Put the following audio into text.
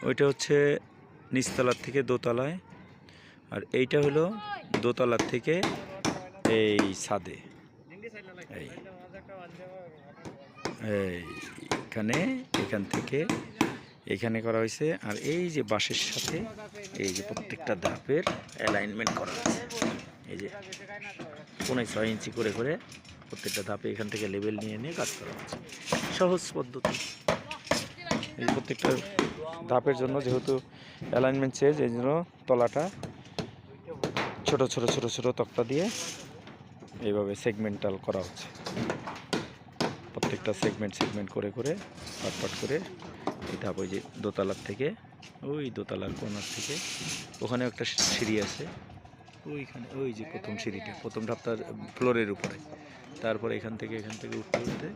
ওইটা হচ্ছে নিচতলার থেকে দোতলায়, আর এইটা হলো দোতলার থেকে এই ছাদে। এইখানে এখান থেকে এখানে করা হয়েছে। আর এই যে বাঁশের সাথে এই যে প্রত্যেকটা ধাপের অ্যালাইনমেন্ট করা হয়েছে। এই যে 6.5 ইঞ্চি করে করে প্রত্যেকটা ধাপে এখান থেকে লেবেল নিয়ে নিয়ে কাজ করা হচ্ছে। সহজ পদ্ধতি। এই প্রত্যেকটা ধাপের জন্য যেহেতু অ্যালাইনমেন্ট চেঞ্জ, এই জন্য তলাটা ছোট ছোট ছোট ছোট তক্তা দিয়ে এইভাবে সেগমেন্টাল করা হচ্ছে। প্রত্যেকটা সেগমেন্ট করে করে পাট করে এই ধাপ, ওই যে দোতলার থেকে ওই দোতলার কোণার থেকে ওখানে একটা সিঁড়ি আছে, ওইখানে ওই যে প্রথম সিঁড়িটা প্রথম ধাপটার ফ্লোরের উপরে, তারপরে এখান থেকে উঠতে উঠতে